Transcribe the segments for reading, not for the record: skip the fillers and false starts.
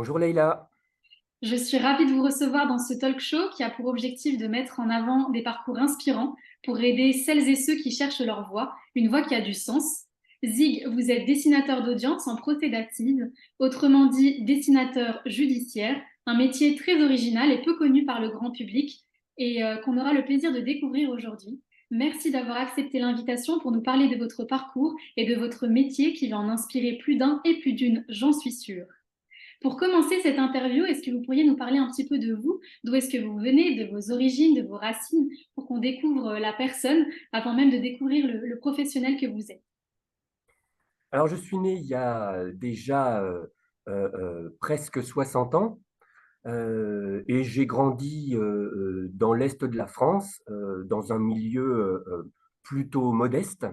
Bonjour Leïla. Je suis ravie de vous recevoir dans ce talk show qui a pour objectif de mettre en avant des parcours inspirants pour aider celles et ceux qui cherchent leur voie, une voie qui a du sens. Zig, vous êtes dessinateur d'audience en procès d'assises, autrement dit dessinateur judiciaire, un métier très original et peu connu par le grand public et qu'on aura le plaisir de découvrir aujourd'hui. Merci d'avoir accepté l'invitation pour nous parler de votre parcours et de votre métier qui va en inspirer plus d'un et plus d'une, j'en suis sûre. Pour commencer cette interview, est-ce que vous pourriez nous parler un petit peu de vous? D'où est-ce que vous venez, de vos origines, de vos racines, pour qu'on découvre la personne avant même de découvrir le professionnel que vous êtes? Alors je suis né il y a déjà presque 60 ans et j'ai grandi dans l'Est de la France, dans un milieu plutôt modeste,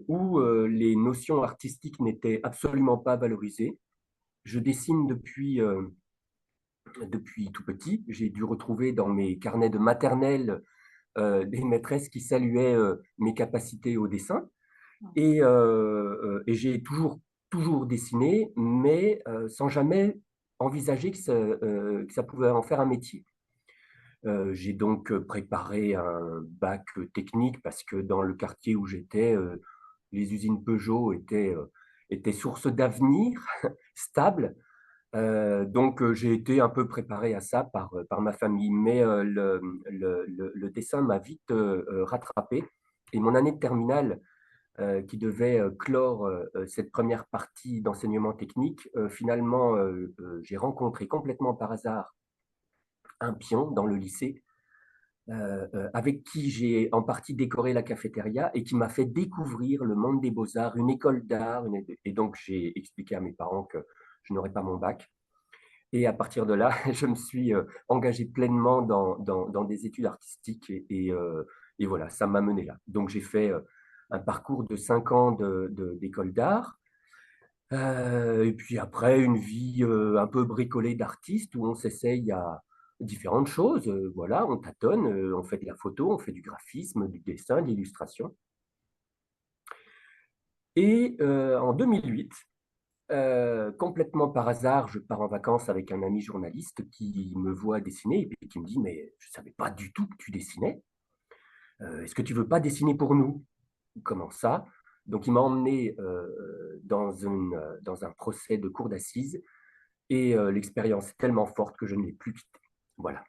où les notions artistiques n'étaient absolument pas valorisées. Je dessine depuis tout petit. J'ai dû retrouver dans mes carnets de maternelle des maîtresses qui saluaient mes capacités au dessin. Et j'ai toujours dessiné, mais sans jamais envisager que ça pouvait en faire un métier. J'ai donc préparé un bac technique parce que dans le quartier où j'étais, les usines Peugeot étaient source d'avenir stable. Donc j'ai été un peu préparé à ça par ma famille, mais le dessin m'a vite rattrapé. Et mon année de terminale qui devait clore cette première partie d'enseignement technique, finalement, j'ai rencontré complètement par hasard un pion dans le lycée avec qui j'ai en partie décoré la cafétéria et qui m'a fait découvrir le monde des beaux-arts, une école d'art. Et donc, j'ai expliqué à mes parents que je n'aurais pas mon bac. Et à partir de là, je me suis engagé pleinement dans des études artistiques et voilà, ça m'a mené là. Donc, j'ai fait un parcours de 5 ans d'école d'art. Et puis après, une vie un peu bricolée d'artiste où on s'essaye à différentes choses. Voilà, on tâtonne, on fait de la photo, on fait du graphisme, du dessin, de l'illustration. Et en 2008, complètement par hasard, je pars en vacances avec un ami journaliste qui me voit dessiner et puis qui me dit, mais je ne savais pas du tout que tu dessinais. Est-ce que tu veux pas dessiner pour nous? Comment ça? Donc il m'a emmené dans un procès de cour d'assises et l'expérience est tellement forte que je ne l'ai plus quittée. Voilà.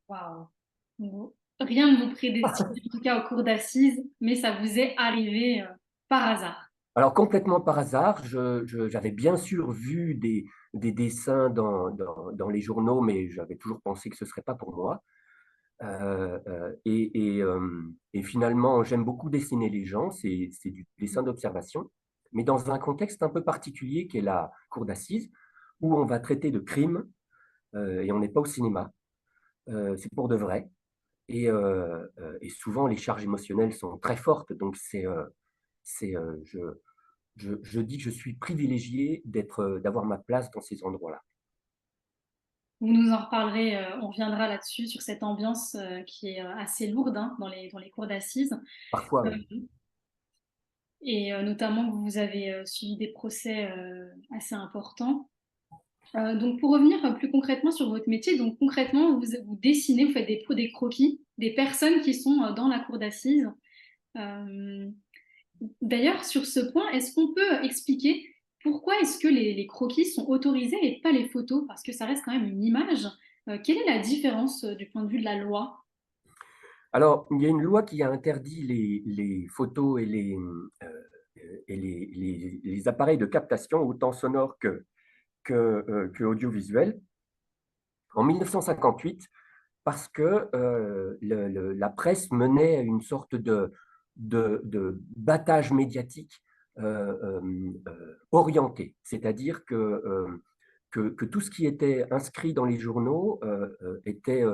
Waouh! Rien ne vous prédestine, en tout cas au cours d'assises, mais ça vous est arrivé par hasard. Alors complètement par hasard, j'avais bien sûr vu des dessins dans les journaux, mais j'avais toujours pensé que ce ne serait pas pour moi. Et finalement, j'aime beaucoup dessiner les gens, c'est du dessin d'observation, mais dans un contexte un peu particulier qui est la cour d'assises, où on va traiter de crimes et on n'est pas au cinéma, c'est pour de vrai. Et souvent, les charges émotionnelles sont très fortes, donc c'est, je dis que je suis privilégié d'avoir ma place dans ces endroits-là. Vous nous en reparlerez, on reviendra là-dessus, sur cette ambiance qui est assez lourde hein, dans les cours d'assises. Parfois, Euh, oui. et notamment, vous avez suivi des procès assez importants. Donc pour revenir plus concrètement sur votre métier, donc concrètement, vous dessinez, vous faites des croquis des personnes qui sont dans la cour d'assises. Euh, D'ailleurs, sur ce point, est-ce qu'on peut expliquer pourquoi est-ce que les croquis sont autorisés et pas les photos? Parce que ça reste quand même une image. Quelle est la différence du point de vue de la loi? Alors, il y a une loi qui a interdit les photos et les appareils de captation, autant sonores que audiovisuels, en 1958, parce que la presse menait une sorte de battage médiatique orienté, c'est-à-dire que tout ce qui était inscrit dans les journaux était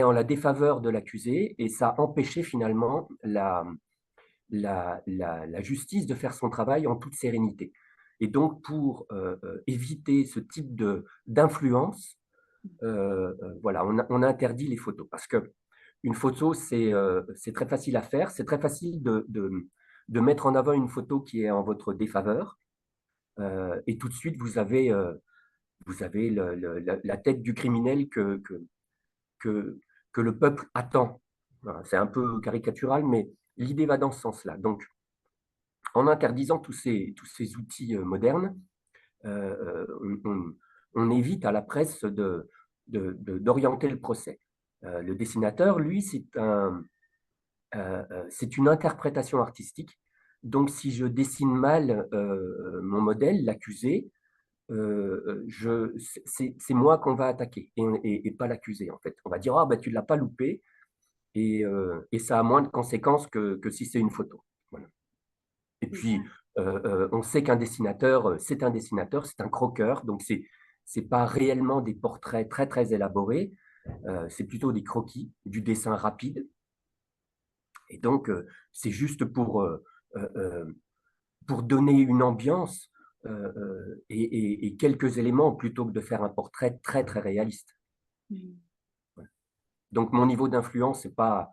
en la défaveur de l'accusé et ça empêchait finalement la justice de faire son travail en toute sérénité. Et donc, pour éviter ce type d'influence, voilà, on a interdit les photos parce que une photo, c'est très facile à faire, c'est très facile de mettre en avant une photo qui est en votre défaveur. et tout de suite, vous avez la tête du criminel que, que le peuple attend. Voilà, c'est un peu caricatural, mais l'idée va dans ce sens-là. Donc, en interdisant tous ces outils modernes, on évite à la presse d'orienter le procès. Le dessinateur, lui, c'est une interprétation artistique. Donc, si je dessine mal mon modèle, l'accusé, c'est moi qu'on va attaquer et pas l'accusé, en fait. On va dire, ah, bah, tu ne l'as pas loupé, et ça a moins de conséquences que si c'est une photo. Voilà. Et puis, on sait qu'un dessinateur, c'est un dessinateur, c'est un croqueur, donc c'est pas réellement des portraits très, très élaborés, c'est plutôt des croquis, du dessin rapide. Et donc, c'est juste pour donner une ambiance et quelques éléments plutôt que de faire un portrait très, très réaliste. Mm. Donc, mon niveau d'influence est pas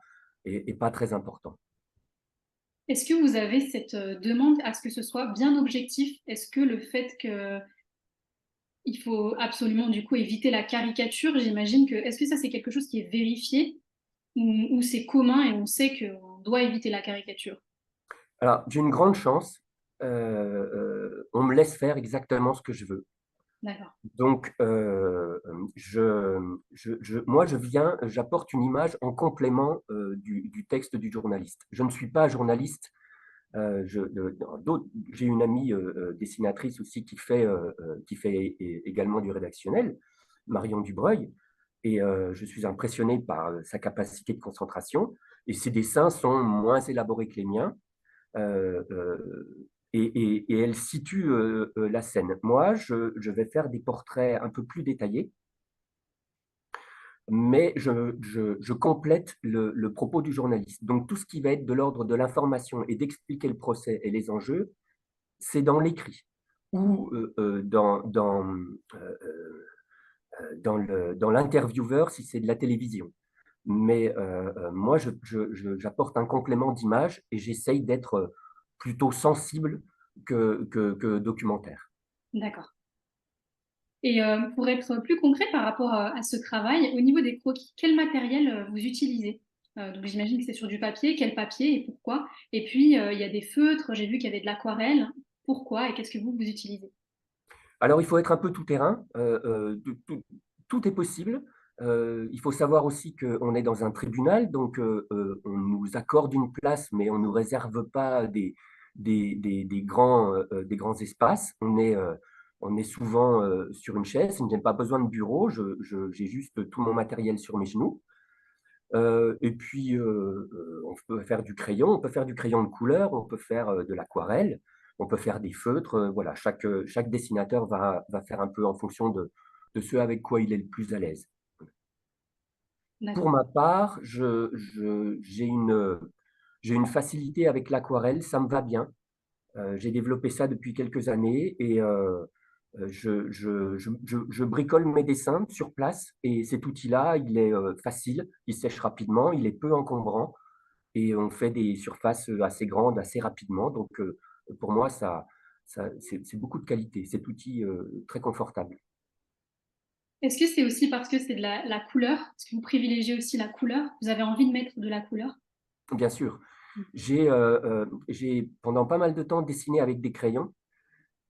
très important. Est-ce que vous avez cette demande à ce que ce soit bien objectif? Est-ce que le fait que il faut absolument du coup éviter la caricature, j'imagine que est-ce que ça c'est quelque chose qui est vérifié ou c'est commun et on sait qu'on doit éviter la caricature? Alors, j'ai une grande chance. On me laisse faire exactement ce que je veux. D'accord. Donc, moi, j'apporte une image en complément du texte du journaliste. Je ne suis pas journaliste. J'ai une amie dessinatrice aussi qui fait également du rédactionnel, Marion Dubreuil, et je suis impressionné par sa capacité de concentration. Et ses dessins sont moins élaborés que les miens, euh, euh, et elle situe la scène. Moi, je vais faire des portraits un peu plus détaillés, mais je complète le propos du journaliste. Donc, tout ce qui va être de l'ordre de l'information et d'expliquer le procès et les enjeux, c'est dans l'écrit ou dans l'intervieweur si c'est de la télévision. Mais moi, j'apporte un complément d'image et j'essaye d'être plutôt sensible que documentaire. D'accord. Et pour être plus concret par rapport à ce travail, au niveau des croquis, quel matériel vous utilisez? Donc j'imagine que c'est sur du papier. Quel papier et pourquoi? Et puis il y a des feutres, j'ai vu qu'il y avait de l'aquarelle. Pourquoi et qu'est-ce que vous utilisez? Alors, il faut être un peu tout-terrain. Tout est possible. Il faut savoir aussi qu'on est dans un tribunal, donc on nous accorde une place, mais on ne nous réserve pas des grands espaces. On est souvent sur une chaise. Je n'ai pas besoin de bureau. J'ai juste tout mon matériel sur mes genoux. Et puis, on peut faire du crayon, on peut faire du crayon de couleur, on peut faire de l'aquarelle, on peut faire des feutres. Voilà, chaque dessinateur va faire un peu en fonction de ce avec quoi il est le plus à l'aise. Pour D'accord. ma part, j'ai une facilité avec l'aquarelle, ça me va bien. J'ai développé ça depuis quelques années et je bricole mes dessins sur place et cet outil-là, il est facile, il sèche rapidement, il est peu encombrant et on fait des surfaces assez grandes assez rapidement. Donc, pour moi, c'est beaucoup de qualité. Cet outil très confortable. Est-ce que c'est aussi parce que c'est de la couleur? Est-ce que vous privilégiez aussi la couleur? Vous avez envie de mettre de la couleur? Bien sûr, Mm. j'ai pendant pas mal de temps dessiné avec des crayons.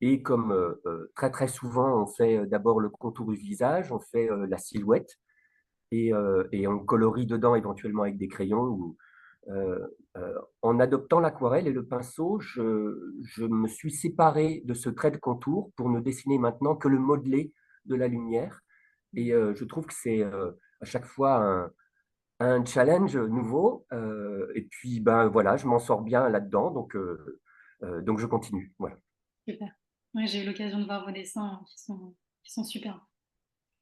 Et comme très très souvent, on fait d'abord le contour du visage, on fait la silhouette et on colorie dedans éventuellement avec des crayons. En adoptant l'aquarelle et le pinceau, je me suis séparé de ce trait de contour pour ne dessiner maintenant que le modelé de la lumière. Et je trouve que c'est à chaque fois un challenge nouveau. Et puis, ben voilà, je m'en sors bien là-dedans, donc je continue. Voilà. Super. Ouais, j'ai eu l'occasion de voir vos dessins qui sont super.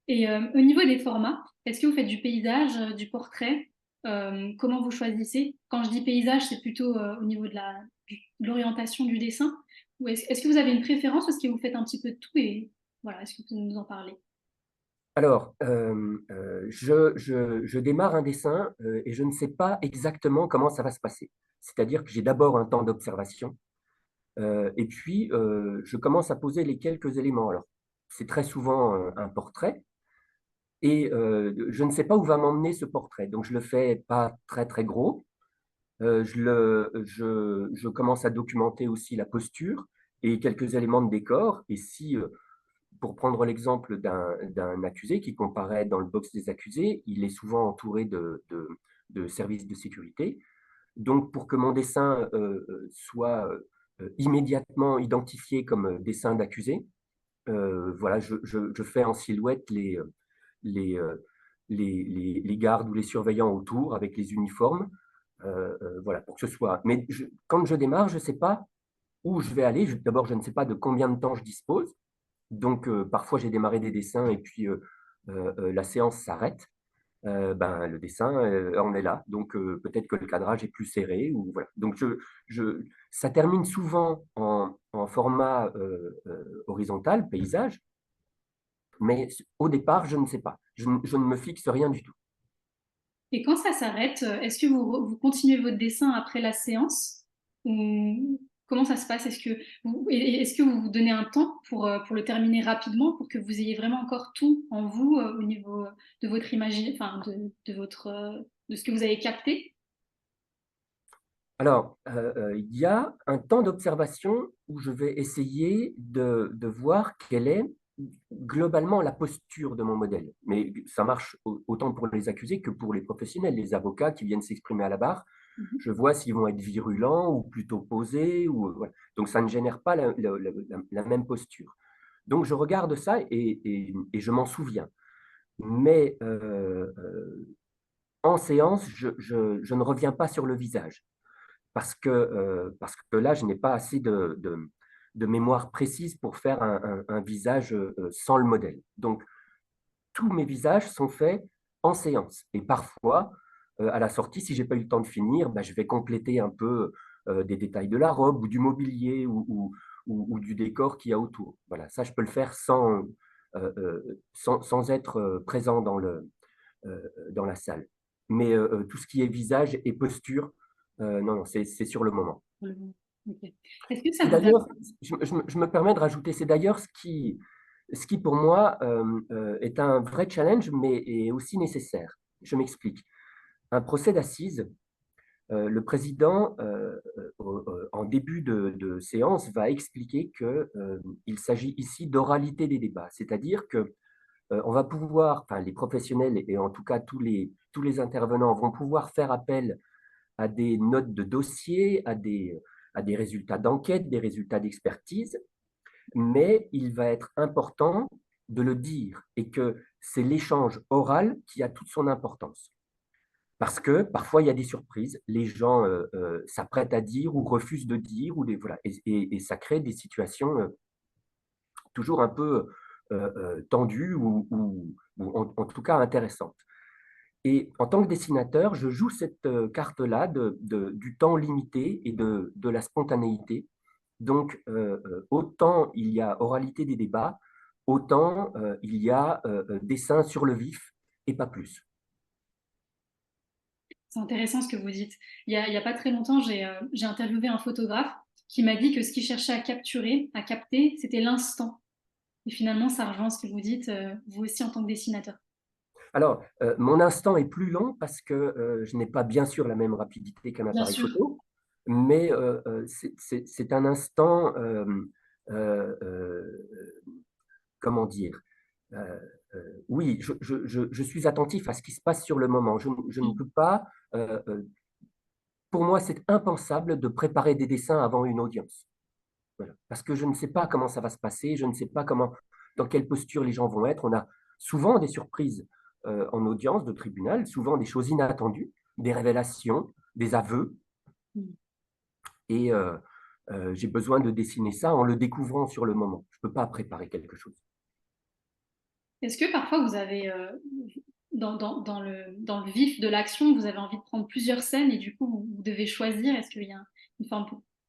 Et au niveau des formats, est-ce que vous faites du paysage, du portrait? Comment vous choisissez? Quand je dis paysage, c'est plutôt au niveau de l'orientation du dessin. Ou est-ce que vous avez une préférence ou est-ce que vous faites un petit peu de tout et voilà, est-ce que vous pouvez nous en parler? Alors, je démarre un dessin et je ne sais pas exactement comment ça va se passer. C'est-à-dire que j'ai d'abord un temps d'observation Et puis, je commence à poser les quelques éléments. Alors, c'est très souvent un portrait, et je ne sais pas où va m'emmener ce portrait. Donc, je le fais pas très, très gros. Je commence à documenter aussi la posture et quelques éléments de décor. Et si, pour prendre l'exemple d'un accusé qui comparaît dans le box des accusés, il est souvent entouré de services de sécurité. Donc, pour que mon dessin soit immédiatement identifié comme dessin d'accusé, voilà, je fais en silhouette les, euh, les gardes ou les surveillants autour avec les uniformes. Voilà, pour que ce soit. Mais quand je démarre, je ne sais pas où je vais aller. D'abord, je ne sais pas de combien de temps je dispose. Donc, parfois, j'ai démarré des dessins et puis la séance s'arrête. Ben, le dessin en est là. Donc, peut-être que le cadrage est plus serré. Ou, voilà. Donc, ça termine souvent en format horizontal, paysage, mais au départ, je ne sais pas. Je ne me fixe rien du tout. Et quand ça s'arrête, est-ce que vous continuez votre dessin après la séance? Ou comment ça se passe? Est-ce que vous vous donnez un temps pour le terminer rapidement, pour que vous ayez vraiment encore tout en vous au niveau de votre enfin, de ce que vous avez capté? Alors, il y a un temps d'observation où je vais essayer de voir quelle est globalement la posture de mon modèle. Mais ça marche autant pour les accusés que pour les professionnels, les avocats qui viennent s'exprimer à la barre. Mhm. Je vois s'ils vont être virulents ou plutôt posés. Voilà. Donc, ça ne génère pas la même posture. Donc, je regarde ça et je m'en souviens. Mais en séance, je ne reviens pas sur le visage parce que là, je n'ai pas assez de mémoire précise pour faire un visage sans le modèle. Donc, tous mes visages sont faits en séance. Et parfois, à la sortie, si je n'ai pas eu le temps de finir, ben, je vais compléter un peu des détails de la robe ou du mobilier ou du décor qu'il y a autour. Voilà, ça, je peux le faire sans être présent dans la salle. Mais tout ce qui est visage et posture, non, non, c'est sur le moment. Ok. Est-ce que ça C'est vous a... d'ailleurs, je me permets de rajouter, c'est d'ailleurs ce qui pour moi est un vrai challenge, mais est aussi nécessaire. Je m'explique. Un procès d'assises, le président, en début de séance, va expliquer qu'il s'agit ici d'oralité des débats, c'est-à-dire que on va pouvoir, enfin les professionnels et en tout cas tous les intervenants vont pouvoir faire appel à des notes de dossier, à des résultats d'enquête, des résultats d'expertise, mais il va être important de le dire et que c'est l'échange oral qui a toute son importance. Parce que parfois, il y a des surprises, les gens s'apprêtent à dire ou refusent de dire, voilà, et ça crée des situations toujours un peu tendues ou en tout cas intéressantes. Et en tant que dessinateur, je joue cette carte-là du temps limité et de la spontanéité. Donc, autant il y a oralité des débats, autant il y a dessin sur le vif et pas plus. C'est intéressant ce que vous dites. Il y a pas très longtemps, j'ai interviewé un photographe qui m'a dit que ce qu'il cherchait à capturer, à capter, c'était l'instant. Et finalement, ça rejoint ce que vous dites, vous aussi en tant que dessinateur. Alors, mon instant est plus lent parce que je n'ai pas bien sûr la même rapidité qu'un Bien appareil sûr. photo, mais c'est un instant, comment dire, euh, oui, je suis attentif à ce qui se passe sur le moment. Je ne peux pas, pour moi, c'est impensable de préparer des dessins avant une audience. Voilà. Parce que je ne sais pas comment ça va se passer, je ne sais pas dans quelle posture les gens vont être. On a souvent des surprises en audience de tribunal, souvent des choses inattendues, des révélations, des aveux. Et j'ai besoin de dessiner ça en le découvrant sur le moment. Je ne peux pas préparer quelque chose. Est-ce que parfois vous avez, dans le vif de l'action, vous avez envie de prendre plusieurs scènes et du coup vous devez choisir? Est-ce qu'il y a une forme,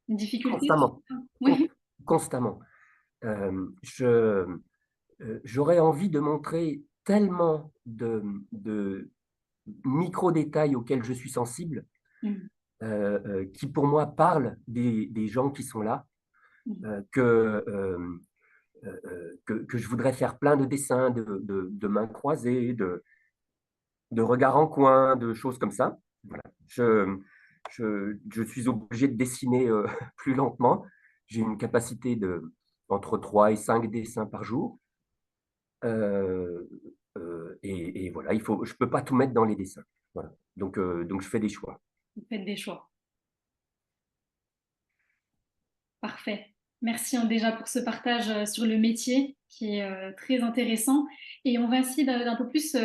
une difficulté? Constamment, Oui. constamment. Je, j'aurais envie de montrer tellement de micro-détails auxquels je suis sensible, Mm. qui pour moi parlent des gens qui sont là. Mhm. que, que je voudrais faire plein de dessins de mains croisées, de regards en coin, de choses comme ça. Voilà. Je suis obligé de dessiner plus lentement. J'ai une capacité de entre 3 et 5 dessins par jour. Euh, et voilà, je ne peux pas tout mettre dans les dessins. Voilà. Donc, je fais des choix. Vous faites des choix. Parfait. Merci hein, déjà pour ce partage sur le métier qui est très intéressant. Et on va essayer d'un peu plus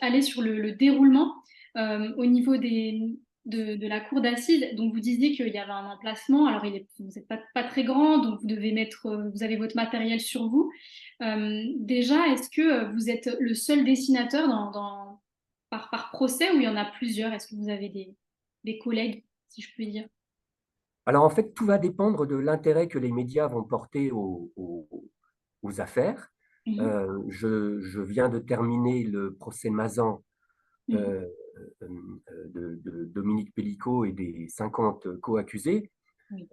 aller sur le déroulement au niveau de la cour d'assises. Donc vous disiez qu'il y avait un emplacement. Alors vous n'êtes pas très grand, donc vous devez mettre, vous avez votre matériel sur vous. Déjà, est-ce que vous êtes le seul dessinateur par procès ou il y en a plusieurs? Est-ce que vous avez des collègues, si je puis dire? Alors en fait, tout va dépendre de l'intérêt que les médias vont porter aux affaires. Mhm. Je viens de terminer le procès Mazan Mhm. euh, de Dominique Pellicot et des 50 co-accusés, Oui.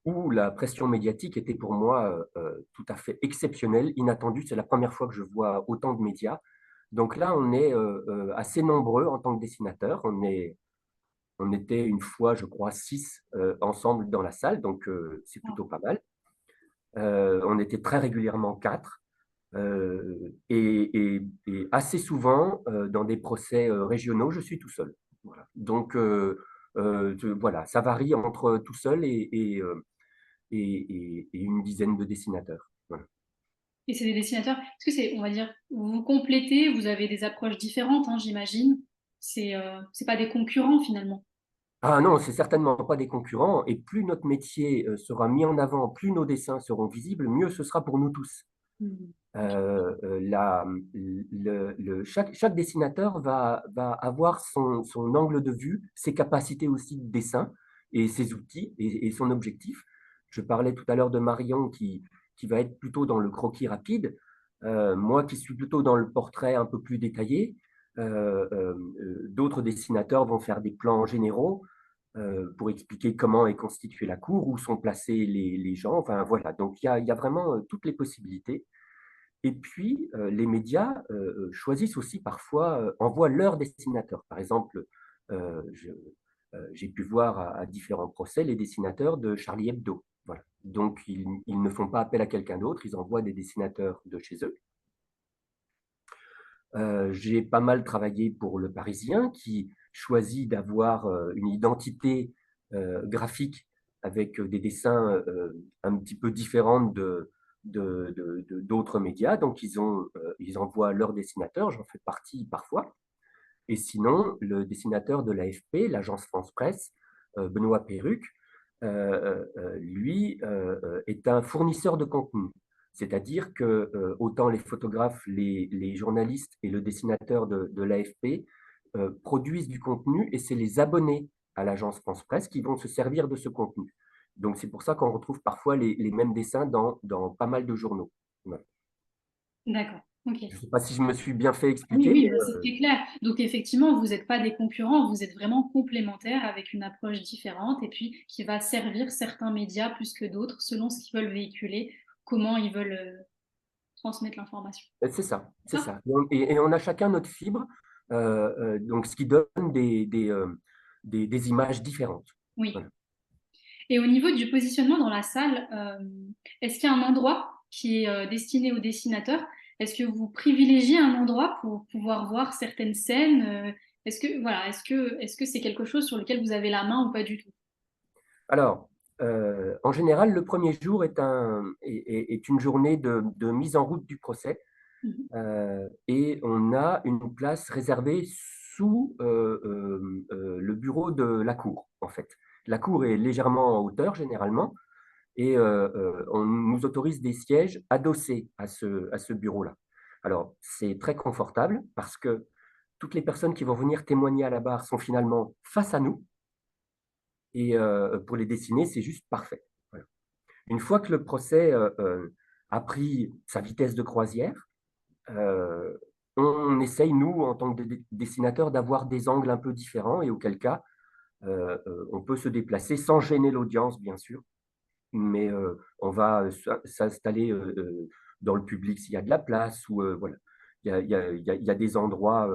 où la pression médiatique était pour moi tout à fait exceptionnelle, inattendue. C'est la première fois que je vois autant de médias. Donc là, on est assez nombreux en tant que dessinateurs. On était une fois, je crois, 6 ensemble dans la salle, donc c'est plutôt pas mal. On était très régulièrement 4. Et assez souvent, dans des procès régionaux, je suis tout seul. Voilà. Donc, voilà, ça varie entre tout seul et une dizaine de dessinateurs. Voilà. Et c'est des dessinateurs. Est-ce que c'est, on va dire, vous vous complétez, vous avez des approches différentes, hein, j'imagine. C'est pas des concurrents finalement. Ah non, c'est certainement pas des concurrents. Et plus notre métier sera mis en avant, plus nos dessins seront visibles, mieux ce sera pour nous tous. Mhm. Ok. Chaque dessinateur va avoir son angle de vue, ses capacités aussi de dessin et ses outils et son objectif. Je parlais tout à l'heure de Marion qui va être plutôt dans le croquis rapide, moi qui suis plutôt dans le portrait un peu plus détaillé. D'autres dessinateurs vont faire des plans généraux pour expliquer comment est constituée la cour, où sont placés les gens. Enfin voilà, donc il y a vraiment toutes les possibilités. Et puis, les médias choisissent aussi parfois, envoient leurs dessinateurs. Par exemple, j'ai pu voir à différents procès les dessinateurs de Charlie Hebdo. Voilà. Donc, ils ne font pas appel à quelqu'un d'autre, ils envoient des dessinateurs de chez eux. J'ai pas mal travaillé pour Le Parisien, qui choisit d'avoir une identité graphique avec des dessins un petit peu différents d'autres médias. Donc, ils envoient leurs dessinateurs, j'en fais partie parfois. Et sinon, le dessinateur de l'AFP, l'agence France-Presse, Benoît Perruc, lui, est un fournisseur de contenu. C'est-à-dire que autant les photographes, les journalistes et le dessinateur de l'AFP produisent du contenu et c'est les abonnés à l'agence France-Presse qui vont se servir de ce contenu. Donc c'est pour ça qu'on retrouve parfois les mêmes dessins dans pas mal de journaux. Voilà. D'accord. Ok. Je ne sais pas si je me suis bien fait Oui, expliquer, oui, mais bah, c'est très clair. Donc effectivement, vous n'êtes pas des concurrents, vous êtes vraiment complémentaires avec une approche différente et puis qui va servir certains médias plus que d'autres selon ce qu'ils veulent véhiculer, comment ils veulent transmettre l'information. c'est ça, c'est Ah, ça. Et on a chacun notre fibre, donc ce qui donne des images différentes. oui. Voilà. Et au niveau du positionnement dans la salle, est-ce qu'il y a un endroit qui est destiné aux dessinateurs? Est-ce que vous privilégiez un endroit pour pouvoir voir certaines scènes? Est-ce que voilà, est-ce que c'est quelque chose sur lequel vous avez la main ou pas du tout? Alors, en général, le premier jour est une journée de mise en route du procès Mhm. et on a une place réservée sous le bureau de la cour, en fait. La cour est légèrement en hauteur, généralement, et on nous autorise des sièges adossés à ce bureau-là. Alors, c'est très confortable parce que toutes les personnes qui vont venir témoigner à la barre sont finalement face à nous, et pour les dessiner, c'est juste parfait. Voilà. Une fois que le procès a pris sa vitesse de croisière, euh, on essaye, nous, en tant que dessinateurs, d'avoir des angles un peu différents, et auquel cas, on peut se déplacer sans gêner l'audience, bien sûr, mais on va s'installer dans le public s'il y a de la place, ou voilà. Il y a des endroits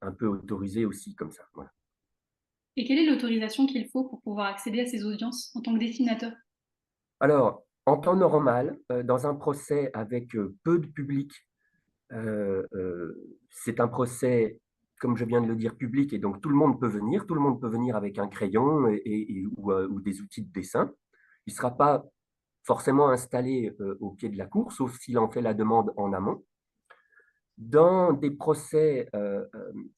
un peu autorisés aussi comme ça. Voilà. Et quelle est l'autorisation qu'il faut pour pouvoir accéder à ces audiences en tant que dessinateur? Alors, en temps normal, dans un procès avec peu de public, c'est un procès, comme je viens de le dire, public, et donc tout le monde peut venir avec un crayon ou des outils de dessin. Il ne sera pas forcément installé au pied de la cour, sauf s'il en fait la demande en amont. Dans des procès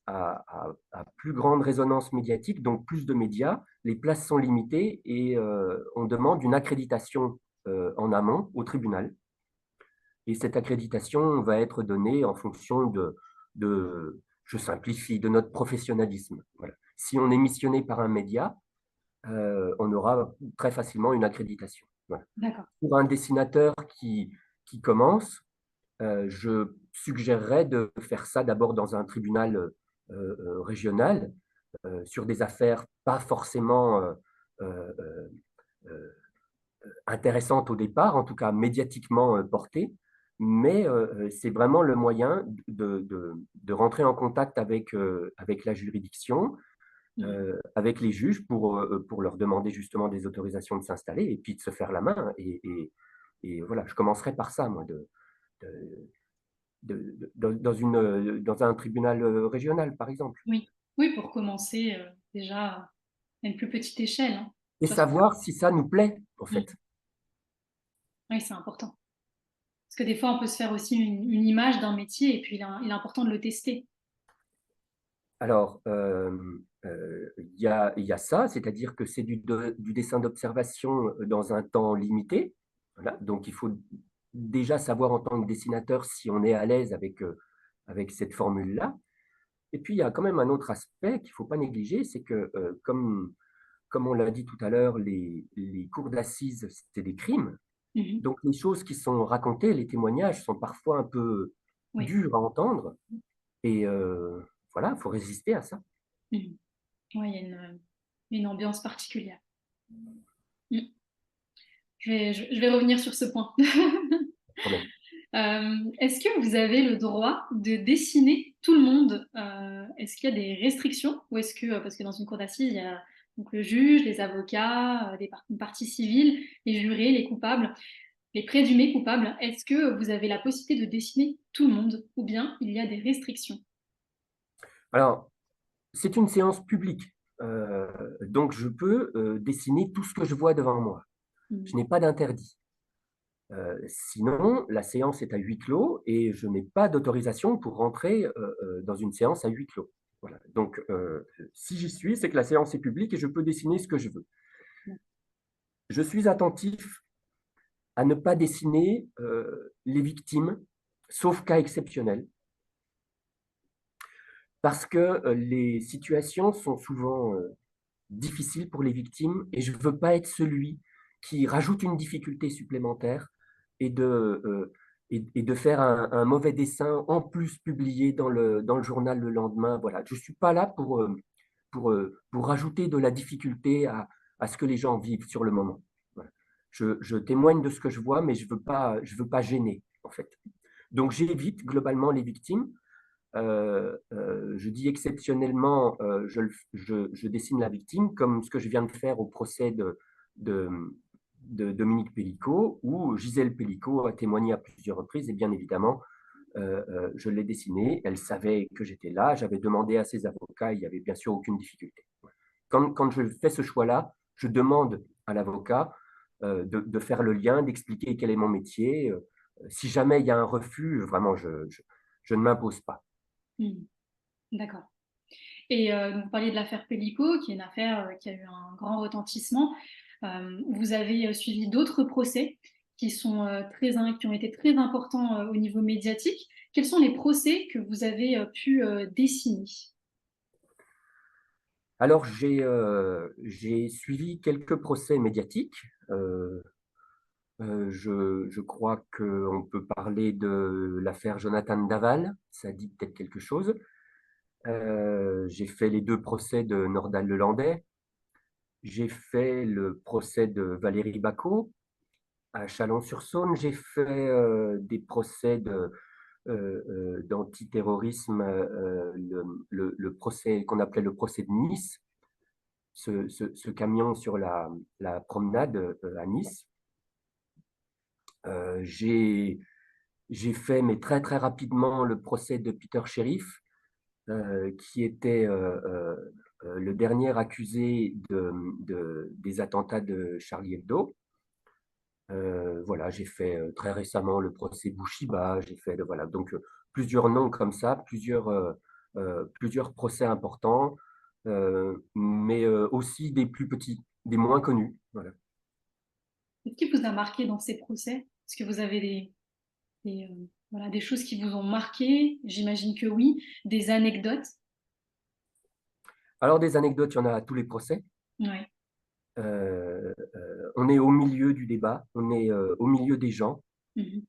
à plus grande résonance médiatique, donc plus de médias, les places sont limitées et on demande une accréditation en amont au tribunal. Et cette accréditation va être donnée en fonction je simplifie, de notre professionnalisme. Voilà. Si on est missionné par un média, on aura très facilement une accréditation. Voilà. D'accord. Pour un dessinateur qui commence, je suggérerais de faire ça d'abord dans un tribunal régional, sur des affaires pas forcément euh, euh, intéressantes au départ, en tout cas médiatiquement portées, mais c'est vraiment le moyen de rentrer en contact avec la juridiction, Mhm. avec les juges pour leur demander justement des autorisations de s'installer et puis de se faire la main. Et voilà, je commencerai par ça, moi, de, dans un tribunal régional, par exemple. Oui, oui, pour commencer déjà à une plus petite échelle, hein. Et Parce que, savoir si ça nous plaît, en mm, fait. oui, c'est important. Parce que des fois, on peut se faire aussi une image d'un métier et puis il est important de le tester. Alors, il y a ça, c'est-à-dire que c'est du dessin d'observation dans un temps limité. Voilà. Donc, il faut déjà savoir en tant que dessinateur si on est à l'aise avec cette formule-là. Et puis, il y a quand même un autre aspect qu'il ne faut pas négliger, c'est que, comme on l'a dit tout à l'heure, les cours d'assises, c'est des crimes. Mhm. Donc, les choses qui sont racontées, les témoignages sont parfois un peu Oui. durs à entendre. Et voilà, il faut résister à ça. Mhm. Ouais, il y a une ambiance particulière. Mm. Je vais revenir sur ce point. Quand même. Est-ce que vous avez le droit de dessiner tout le monde? Est-ce qu'il y a des restrictions ou est-ce que, parce que dans une cour d'assises, il y a donc le juge, les avocats, une partie civile, les jurés, les coupables, les présumés coupables. Est-ce que vous avez la possibilité de dessiner tout le monde ou bien il y a des restrictions? Alors, c'est une séance publique. Donc, je peux dessiner tout ce que je vois devant moi. Je Mm. n'ai pas d'interdit. Sinon, la séance est à huis clos et je n'ai pas d'autorisation pour rentrer dans une séance à huis clos. Voilà. Donc, si j'y suis, c'est que la séance est publique et je peux dessiner ce que je veux. Je suis attentif à ne pas dessiner les victimes, sauf cas exceptionnels, parce que les situations sont souvent difficiles pour les victimes et je ne veux pas être celui qui rajoute une difficulté supplémentaire et et de faire un mauvais dessin en plus publié dans le journal le lendemain. Voilà. Je ne suis pas là pour rajouter de la difficulté à ce que les gens vivent sur le moment. Voilà. Je témoigne de ce que je vois, mais je veux pas gêner, en fait. Donc j'évite globalement les victimes. Je dis exceptionnellement, je dessine la victime, comme ce que je viens de faire au procès de, de Dominique Pellicot, où Gisèle Pellicot a témoigné à plusieurs reprises, et bien évidemment, je l'ai dessinée, elle savait que j'étais là, j'avais demandé à ses avocats, il n'y avait bien sûr aucune difficulté. Quand je fais ce choix-là, je demande à l'avocat de faire le lien, d'expliquer quel est mon métier. Si jamais il y a un refus, vraiment, je ne m'impose pas. Mm. D'accord. Et vous parliez de l'affaire Pellico, qui est une affaire qui a eu un grand retentissement. Vous avez suivi d'autres procès qui sont qui ont été très importants au niveau médiatique. Quels sont les procès que vous avez pu dessiner? Alors, j'ai suivi quelques procès médiatiques. Je crois qu'on peut parler de l'affaire Jonathan Daval, ça dit peut-être quelque chose. J'ai fait les deux procès de Nordal Lelandais J'ai fait le procès de Valérie Bacot à Chalon-sur-Saône. J'ai fait des procès d'antiterrorisme, le procès qu'on appelait le procès de Nice, ce camion sur la promenade à Nice. J'ai fait, mais très très rapidement, le procès de Peter Sherif, qui était le dernier accusé des attentats de Charlie Hebdo. Voilà, j'ai fait très récemment le procès Bouchiba, j'ai fait voilà, donc plusieurs noms comme ça, plusieurs procès importants, mais aussi des plus petits, des moins connus. Voilà. Qu'est-ce qui vous a marqué dans ces procès? Est-ce que vous avez voilà, des choses qui vous ont marqué? J'imagine que oui. Des anecdotes? Alors des anecdotes, il y en a à tous les procès. Ouais. On est au milieu du débat, on est au milieu des gens. Mhm.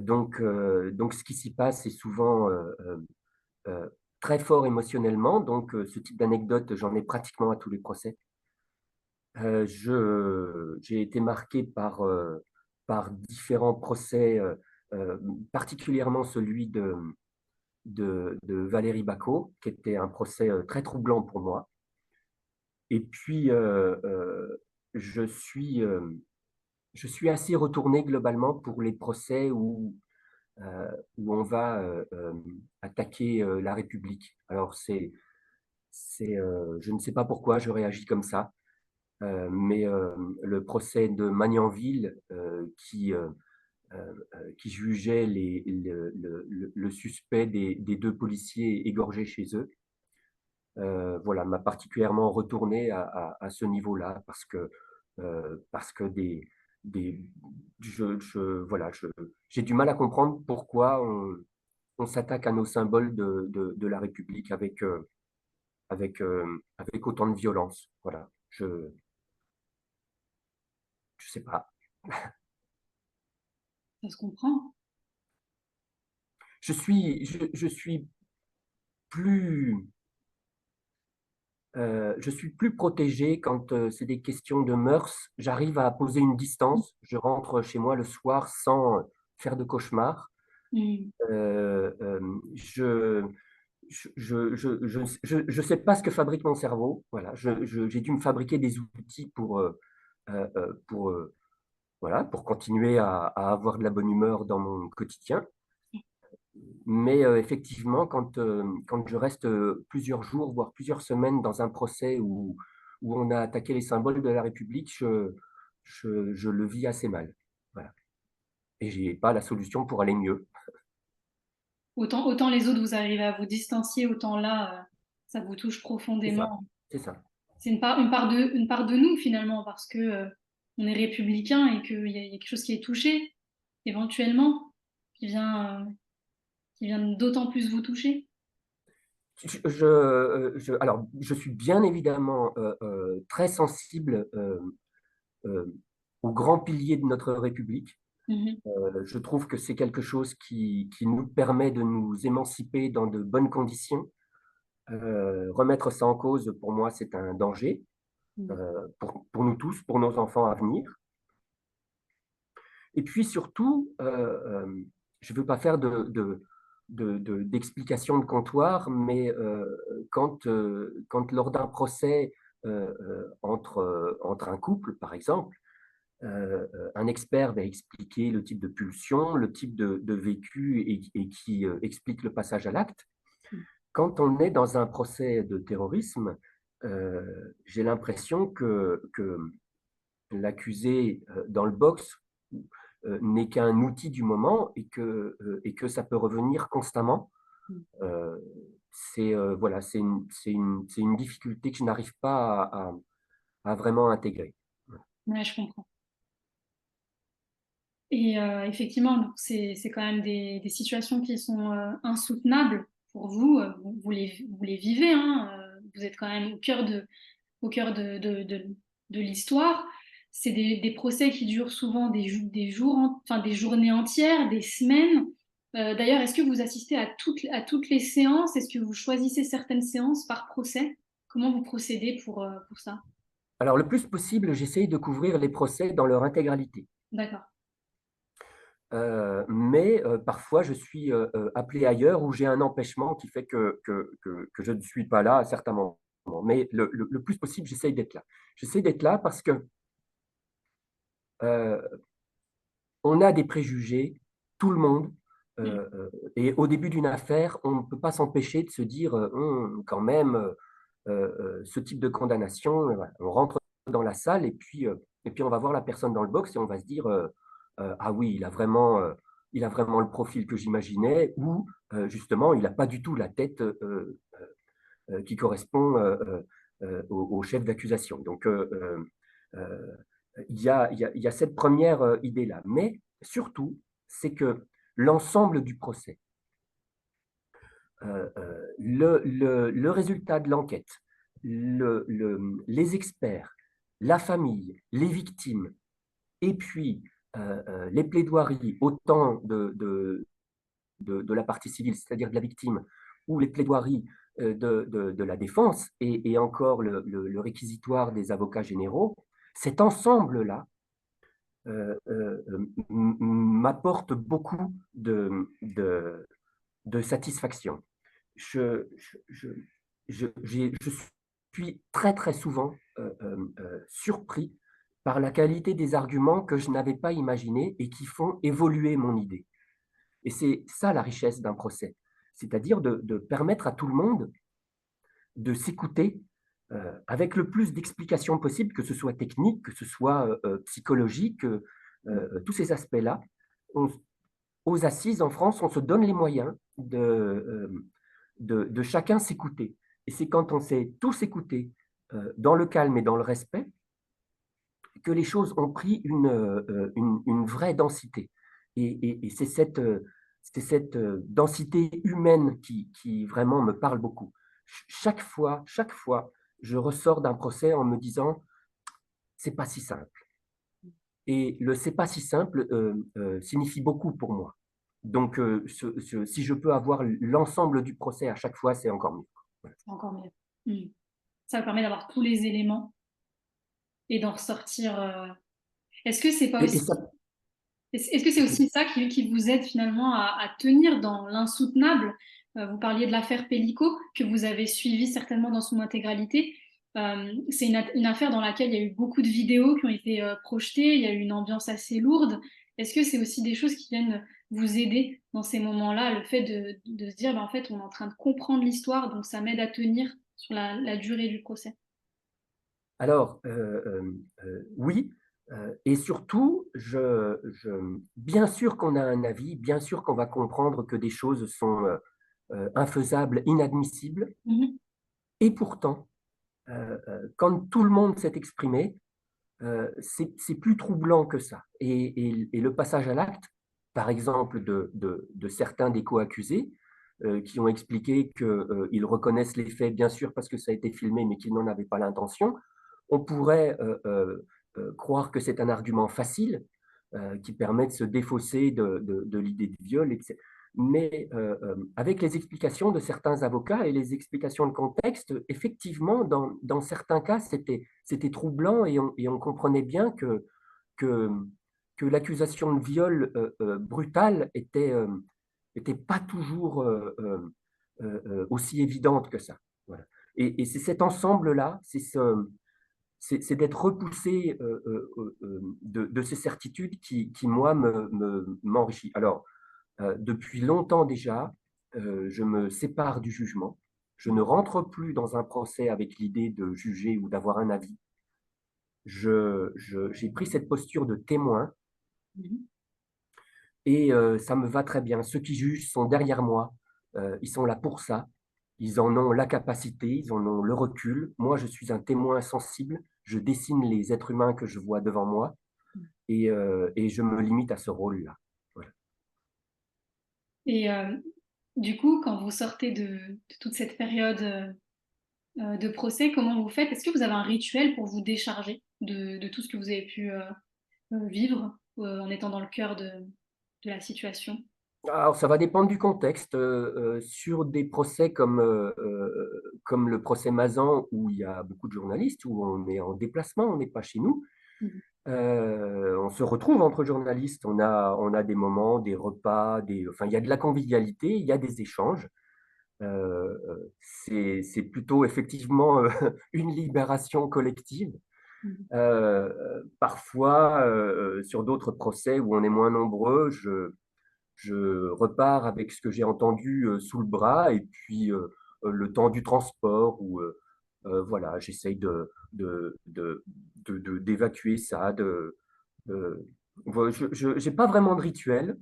Donc ce qui s'y passe est souvent euh, très fort émotionnellement. Donc ce type d'anecdote, j'en ai pratiquement à tous les procès. J'ai été marqué par différents procès, euh, particulièrement celui de Valérie Bacot, qui était un procès très troublant pour moi. Et puis, je suis assez retourné globalement pour les procès où on va attaquer la République. Alors, je ne sais pas pourquoi je réagis comme ça, mais le procès de Magnanville qui jugeait le suspect des deux policiers égorgés chez eux, voilà, m'a particulièrement retourné à ce niveau-là parce que des, voilà, j'ai du mal à comprendre pourquoi on s'attaque à nos symboles de la République avec autant de violence. Voilà, je sais pas. Ça se comprend. Je suis plus, je suis plus protégé quand c'est des questions de mœurs. J'arrive à poser une distance. Je rentre chez moi le soir sans faire de cauchemar. Mhm. Euh, euh, je, je sais pas ce que fabrique mon cerveau. Voilà, j'ai dû me fabriquer des outils pour, voilà, pour continuer à avoir de la bonne humeur dans mon quotidien. Mais effectivement, quand je reste plusieurs jours, voire plusieurs semaines dans un procès où on a attaqué les symboles de la République, je le vis assez mal. Voilà. Et j'ai pas la solution pour aller mieux. Autant les autres, vous arrivez à vous distancier, autant là, ça vous touche C'est ça. profondément. C'est ça. C'est une part de nous finalement, parce que on est républicain et qu'il y a quelque chose qui est touché, éventuellement, qui vient d'autant plus vous toucher. Alors, je suis bien évidemment très sensible euh, aux grands piliers de notre République. Mhm. Je trouve que c'est quelque chose qui nous permet de nous émanciper dans de bonnes conditions. Remettre ça en cause, pour moi, c'est un danger Mhm. pour nous tous, pour nos enfants à venir. Et puis surtout, je ne veux pas faire d'explication de comptoir, mais quand lors d'un procès entre un couple, par exemple, un expert va expliquer le type de pulsion, le type de vécu et qui explique le passage à l'acte. Quand on est dans un procès de terrorisme, j'ai l'impression que l'accusé dans le box n'est qu'un outil du moment et que ça peut revenir constamment. Euh, voilà, c'est une difficulté que je n'arrive pas à vraiment intégrer. Ouais, je comprends. Et effectivement, donc c'est quand même des situations qui sont insoutenables pour vous. Vous les vivez, hein, vous êtes quand même au cœur de l'histoire. C'est des procès qui durent souvent des jours, enfin des journées entières, des semaines. D'ailleurs, est-ce que vous assistez à toutes les séances? Est-ce que vous choisissez certaines séances par procès? Comment vous procédez pour ça? Alors, le plus possible, j'essaye de couvrir les procès dans leur intégralité. D'accord. Mais parfois, je suis appelé ailleurs ou j'ai un empêchement qui fait que je ne suis pas là à certains moments. Mais le plus possible, j'essaye d'être là. J'essaye d'être là parce que euh, on a des préjugés, tout le monde. Mm. Et au début d'une affaire, on ne peut pas s'empêcher de se dire, quand même, ce type de condamnation, voilà. On rentre dans la salle et puis on va voir la personne dans le box et on va se dire, ah oui, il a vraiment le profil que j'imaginais, ou justement, il n'a pas du tout la tête qui correspond au chef d'accusation. Donc, euh, il y a cette première idée-là. Mais surtout, c'est que l'ensemble du procès, le résultat de l'enquête, les experts, la famille, les victimes, et puis les plaidoiries, autant de la partie civile, c'est-à-dire de la victime, ou les plaidoiries de la défense, et encore le réquisitoire des avocats généraux, cet ensemble-là m'apporte beaucoup de satisfaction. Je, je, je suis très très souvent surpris par la qualité des arguments que je n'avais pas imaginés et qui font évoluer mon idée. Et c'est ça la richesse d'un procès, c'est-à-dire de permettre à tout le monde de s'écouter avec le plus d'explications possibles, que ce soit technique, que ce soit psychologique, tous ces aspects-là. Aux assises en France, on se donne les moyens de chacun s'écouter. Et c'est quand on sait tous s'écouter dans le calme et dans le respect que les choses ont pris une vraie densité. Et c'est cette densité humaine qui vraiment me parle beaucoup. Chaque fois, je ressors d'un procès en me disant, c'est pas si simple. Et le c'est pas si simple signifie beaucoup pour moi. Donc, si je peux avoir l'ensemble du procès à chaque fois, c'est encore mieux. Voilà. C'est encore mieux. Mm. Ça permet d'avoir tous les éléments et d'en ressortir. Est-ce que c'est pas Et aussi, ça, est-ce que c'est aussi ça qui vous aide finalement à tenir dans l'insoutenable? Vous parliez de l'affaire Pellico que vous avez suivie certainement dans son intégralité. C'est une affaire dans laquelle il y a eu beaucoup de vidéos qui ont été projetées, il y a eu une ambiance assez lourde. Est-ce que c'est aussi des choses qui viennent vous aider dans ces moments-là, le fait de se dire, ben, en fait, on est en train de comprendre l'histoire, donc ça m'aide à tenir sur la durée du procès? alors, oui, et surtout, bien sûr qu'on a un avis, bien sûr qu'on va comprendre que des choses sont infaisables, inadmissibles, Mhm. et pourtant, quand tout le monde s'est exprimé, c'est plus troublant que ça. Et le passage à l'acte, par exemple, de certains des co-accusés, qui ont expliqué qu'ils reconnaissent les faits, bien sûr, parce que ça a été filmé, mais qu'ils n'en avaient pas l'intention, on pourrait croire que c'est un argument facile qui permet de se défausser de l'idée du viol, etc. Mais avec les explications de certains avocats et les explications de contexte, effectivement, dans certains cas, c'était troublant et on comprenait bien que, que l'accusation de viol brutal était pas toujours aussi évidente que ça. Voilà. Et c'est cet ensemble-là, c'est d'être repoussé de ces certitudes qui moi, m'enrichit. Alors, depuis longtemps déjà, je me sépare du jugement. Je ne rentre plus dans un procès avec l'idée de juger ou d'avoir un avis. J'ai pris cette posture de témoin Mhm. et ça me va très bien. Ceux qui jugent sont derrière moi. Ils sont là pour ça. Ils en ont la capacité, ils en ont le recul. Moi, je suis un témoin sensible. Je dessine les êtres humains que je vois devant moi et je me limite à ce rôle-là. Voilà. Et du coup, quand vous sortez de toute cette période de procès, comment vous faites? Est-ce que vous avez un rituel pour vous décharger de tout ce que vous avez pu vivre en étant dans le cœur de la situation? Alors, ça va dépendre du contexte. Sur des procès comme le procès Mazan, où il y a beaucoup de journalistes, où on est en déplacement, on n'est pas chez nous. Mhm. On se retrouve entre journalistes, on a des moments, des repas, enfin, il y a de la convivialité, il y a des échanges. C'est plutôt effectivement une libération collective. Mhm. Parfois, sur d'autres procès où on est moins nombreux, je repars avec ce que j'ai entendu sous le bras et puis le temps du transport ou voilà, j'essaye d'évacuer ça. Voilà, je n'ai pas vraiment de rituel.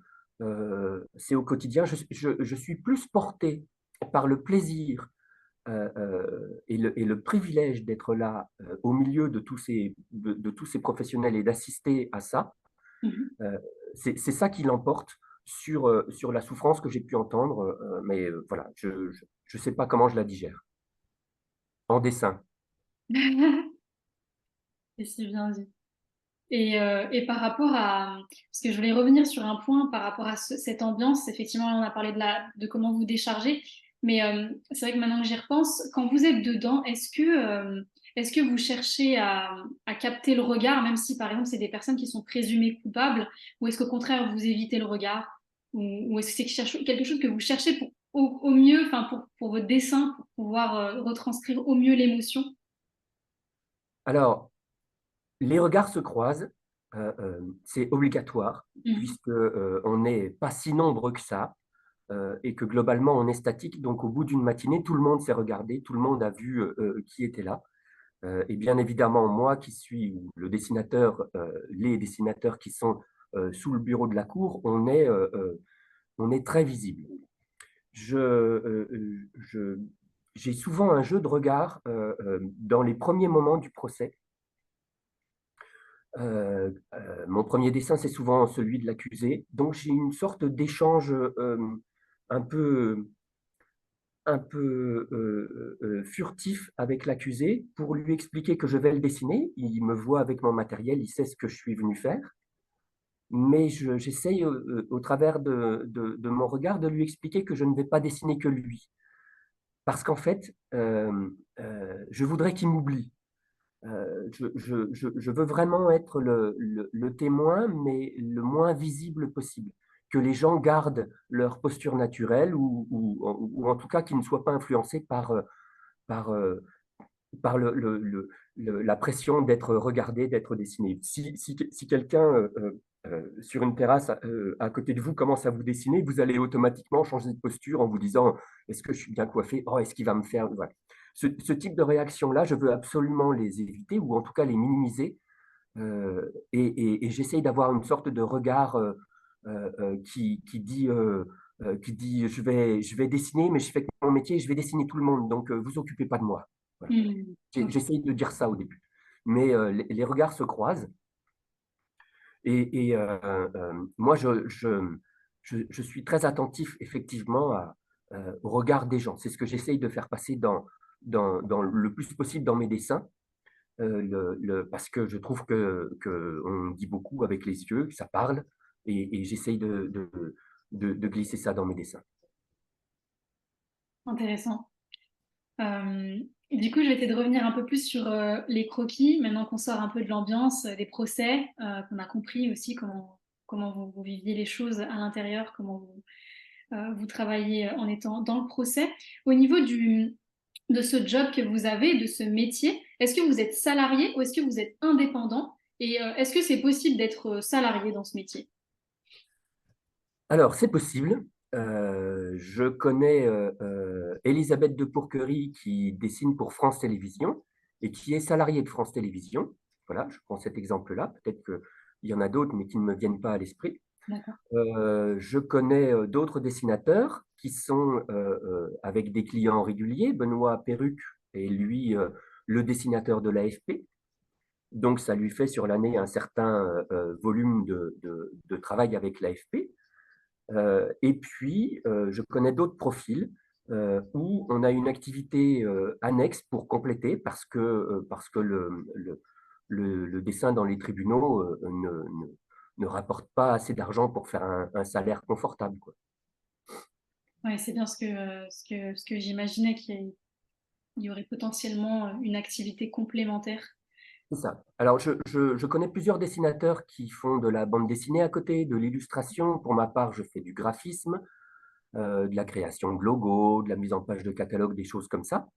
C'est au quotidien. Je suis plus porté par le plaisir et le privilège d'être là au milieu de tous ces professionnels et d'assister à ça. Mhm. Euh, c'est ça qui l'emporte sur la souffrance que j'ai pu entendre, mais voilà, je ne sais pas comment je la digère. En dessin. Et c'est bien dit. Et par rapport à, parce que je voulais revenir sur un point par rapport à cette ambiance, effectivement, on a parlé de comment vous déchargez, mais c'est vrai que maintenant que j'y repense, quand vous êtes dedans, est-ce que vous cherchez à capter le regard, même si par exemple c'est des personnes qui sont présumées coupables, ou est-ce qu'au contraire vous évitez le regard, ou est-ce que c'est quelque chose que vous cherchez au mieux, enfin pour votre dessin, pour pouvoir retranscrire au mieux l'émotion? Alors, les regards se croisent, c'est obligatoire, Mhm. puisque on n'est pas si nombreux que ça, et que globalement on est statique. Donc, au bout d'une matinée, tout le monde s'est regardé, tout le monde a vu qui était là. Et bien évidemment, moi qui suis ou le dessinateur, les dessinateurs qui sont sous le bureau de la cour, on est très visible. J'ai souvent un jeu de regard dans les premiers moments du procès. Mon premier dessin, c'est souvent celui de l'accusé. Donc, j'ai une sorte d'échange un peu, furtif avec l'accusé pour lui expliquer que je vais le dessiner. Il me voit avec mon matériel, il sait ce que je suis venu faire. Mais j'essaye, au travers de mon regard, de lui expliquer que je ne vais pas dessiner que lui. Parce qu'en fait, je voudrais qu'il m'oublie. Je veux vraiment être le témoin, mais le moins visible possible. Que les gens gardent leur posture naturelle ou en tout cas qu'ils ne soient pas influencés par, euh, par la pression d'être regardé, d'être dessiné. Si quelqu'un sur une terrasse à côté de vous commence à vous dessiner, vous allez automatiquement changer de posture en vous disant est-ce que je suis bien coiffé? Oh, est-ce qu'il va me faire? Voilà. Ce type de réaction-là, je veux absolument les éviter ou en tout cas les minimiser. Et j'essaye d'avoir une sorte de regard qui dit je vais dessiner, mais je fais que mon métier, je vais dessiner tout le monde, donc vous occupez pas de moi. Voilà. Mhm. Ok. J'essaye de dire ça au début. Mais les regards se croisent. Moi, je suis très attentif, effectivement, au regard des gens. C'est ce que j'essaye de faire passer dans le plus possible dans mes dessins, parce que je trouve que on dit beaucoup avec les yeux, que ça parle, et j'essaye de glisser ça dans mes dessins. Intéressant. Du coup, je vais essayer de revenir un peu plus sur les croquis, maintenant qu'on sort un peu de l'ambiance des procès, qu'on a compris aussi comment vous viviez les choses à l'intérieur, comment vous travaillez en étant dans le procès. Au niveau de ce job que vous avez, de ce métier, est-ce que vous êtes salarié ou est-ce que vous êtes indépendant? Et est-ce que c'est possible d'être salarié dans ce métier? Alors, c'est possible. Je connais Elisabeth de Pourquerie qui dessine pour France Télévisions et qui est salariée de France Télévisions. Voilà, je prends cet exemple-là. Peut-être qu'il y en a d'autres, mais qui ne me viennent pas à l'esprit. D'accord. Je connais d'autres dessinateurs qui sont avec des clients réguliers. Benoît Perruque est lui le dessinateur de l'AFP. Donc, ça lui fait sur l'année un certain volume de travail avec l'AFP. Et puis, je connais d'autres profils où on a une activité annexe pour compléter parce que le dessin dans les tribunaux ne rapporte pas assez d'argent pour faire un salaire confortable, quoi. Ouais, c'est bien ce que j'imaginais il y aurait potentiellement une activité complémentaire. C'est ça. Alors, je connais plusieurs dessinateurs qui font de la bande dessinée à côté, de l'illustration. Pour ma part, je fais du graphisme, de la création de logos, de la mise en page de catalogue, des choses comme ça,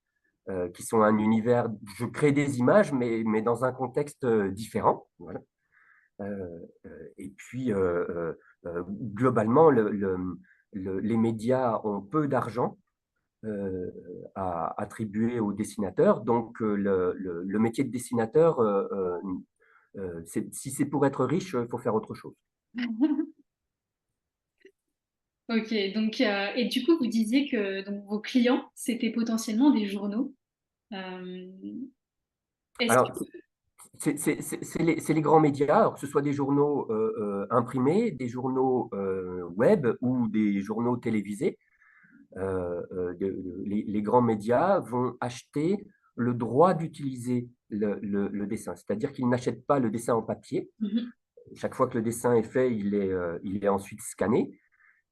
qui sont un univers. Je crée des images, mais dans un contexte différent. Voilà. Et puis, globalement, les médias ont peu d'argent à attribuer aux dessinateurs. Donc, le métier de dessinateur, si c'est pour être riche, il faut faire autre chose. Ok, donc, et du coup, vous disiez que donc, vos clients, c'était potentiellement des journaux. Euh, est-ce Alors, c'est les grands médias, alors que ce soit des journaux imprimés, des journaux web ou des journaux télévisés. Les grands médias vont acheter le droit d'utiliser le dessin, c'est-à-dire qu'ils n'achètent pas le dessin en papier. Mhm. Chaque fois que le dessin est fait, il est ensuite scanné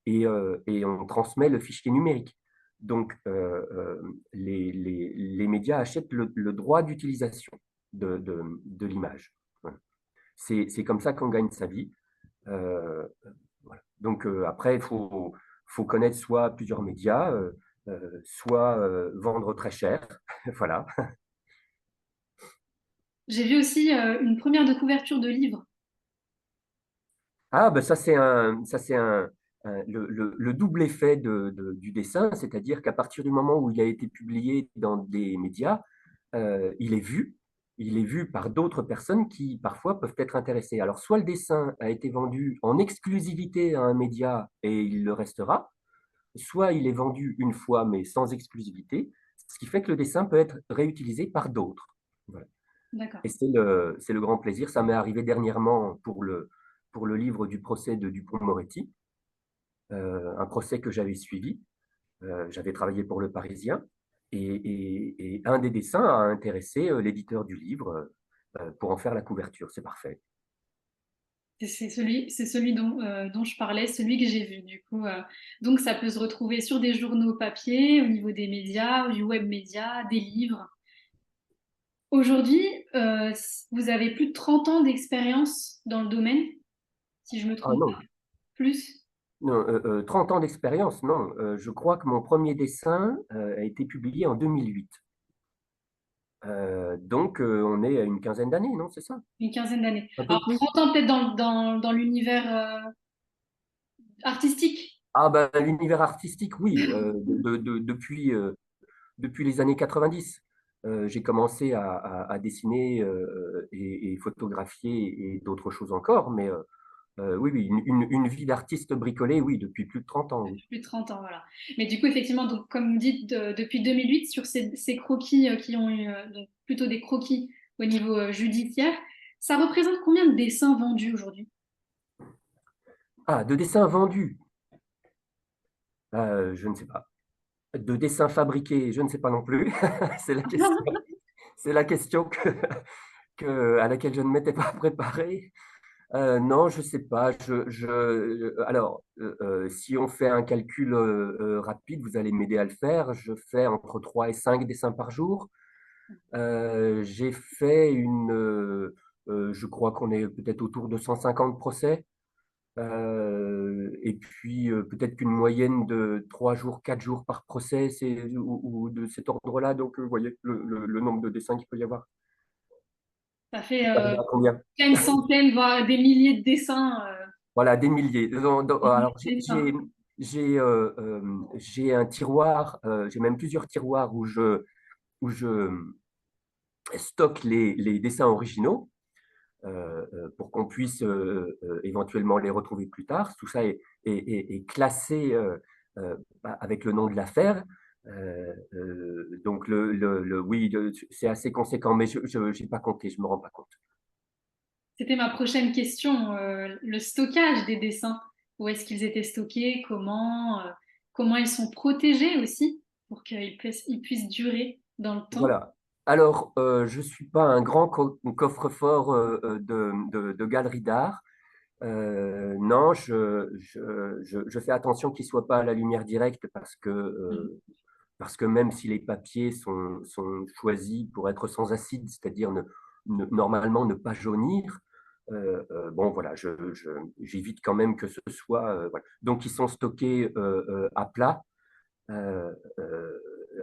et on transmet le fichier numérique. Donc, les médias achètent le droit d'utilisation de l'image. Voilà. C'est comme ça qu'on gagne sa vie. Voilà. Donc, après, faut connaître soit plusieurs médias, soit vendre très cher. Voilà. J'ai vu aussi une première de couverture de livre. Ah, ben ça c'est le double effet du dessin, c'est-à-dire qu'à partir du moment où il a été publié dans des médias, il est vu. Il est vu par d'autres personnes qui parfois peuvent être intéressées. Alors, soit le dessin a été vendu en exclusivité à un média et il le restera, soit il est vendu une fois mais sans exclusivité, ce qui fait que le dessin peut être réutilisé par d'autres. Voilà. D'accord. Et c'est le grand plaisir. Ça m'est arrivé dernièrement pour le livre du procès de Dupond-Moretti, un procès que j'avais suivi. J'avais travaillé pour Le Parisien et un des dessins a intéressé l'éditeur du livre pour en faire la couverture. C'est parfait. C'est celui dont je parlais, celui que j'ai vu du coup. Donc ça peut se retrouver sur des journaux papier, au niveau des médias, du web média, des livres. Aujourd'hui, vous avez plus de 30 ans d'expérience dans le domaine, si je me Ah trompe pas. non, Plus. non 30 ans d'expérience, non. Je crois que mon premier dessin a été publié en 2008. Donc, on est à une quinzaine d'années, non, c'est ça? Une quinzaine d'années. Un peu Alors, plus? 30 ans peut-être dans l'univers artistique. Ah ben, l'univers artistique, oui, depuis les années 90. J'ai commencé à dessiner et photographier et d'autres choses encore, mais oui, oui, une vie d'artiste bricolé, oui, depuis plus de 30 ans, oui. Plus de 30 ans, voilà. Mais du coup, effectivement, donc, comme vous dites, depuis 2008, sur ces croquis qui ont eu donc, plutôt des croquis au niveau judiciaire, ça représente combien de dessins vendus aujourd'hui? Ah, de dessins vendus, je ne sais pas. De dessins fabriqués, je ne sais pas non plus. C'est la question, c'est la question à laquelle je ne m'étais pas préparé. Non, je sais pas. Alors, si on fait un calcul rapide, vous allez m'aider à le faire. Je fais entre 3 et 5 dessins par jour. J'ai fait je crois qu'on est peut-être autour de 150 procès. Et puis, peut-être qu'une moyenne de 3 jours, 4 jours par procès, ou de cet ordre-là. Donc, vous voyez le nombre de dessins qu'il peut y avoir. Ça fait Ça revient à combien? une centaine, voire des milliers de dessins. Voilà, des milliers. Des milliers Alors, de dessins. j'ai un tiroir, j'ai même plusieurs tiroirs où je stocke les dessins originaux pour qu'on puisse éventuellement les retrouver plus tard. Tout ça est classé avec le nom de l'affaire. Donc, oui, c'est assez conséquent, mais je n'ai pas compté, je ne me rends pas compte. C'était ma prochaine question, le stockage des dessins. Où est-ce qu'ils étaient stockés? Comment ils sont protégés aussi pour ils puissent durer dans le temps? Voilà. Alors, je ne suis pas un grand coffre-fort de galeries d'art. Non, je fais attention qu'il ne soit pas à la lumière directe parce que parce que même si les papiers sont choisis pour être sans acide, c'est-à-dire normalement ne pas jaunir, bon voilà, j'évite quand même que ce soit. Voilà. Donc ils sont stockés à plat, euh, euh,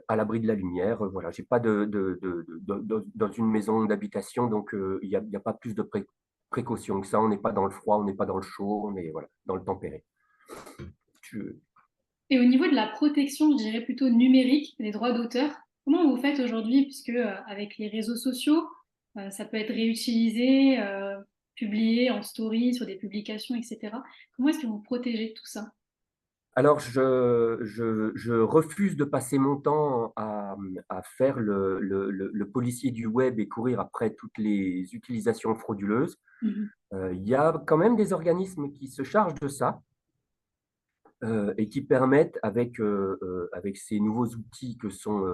à l'abri de la lumière. Voilà, j'ai pas dans une maison d'habitation, donc il y a pas plus de précautions que ça. On n'est pas dans le froid, on n'est pas dans le chaud, on est voilà, dans le tempéré. Je- Et au niveau de la protection, je dirais plutôt numérique des droits d'auteur, comment vous faites aujourd'hui, puisque avec les réseaux sociaux, ça peut être réutilisé, publié en story, sur des publications, etc. Comment est-ce que vous protégez tout ça? Alors, je refuse de passer mon temps à faire le policier du web et courir après toutes les utilisations frauduleuses. Mhm. Il y a quand même des organismes qui se chargent de ça et qui permettent, avec ces nouveaux outils que sont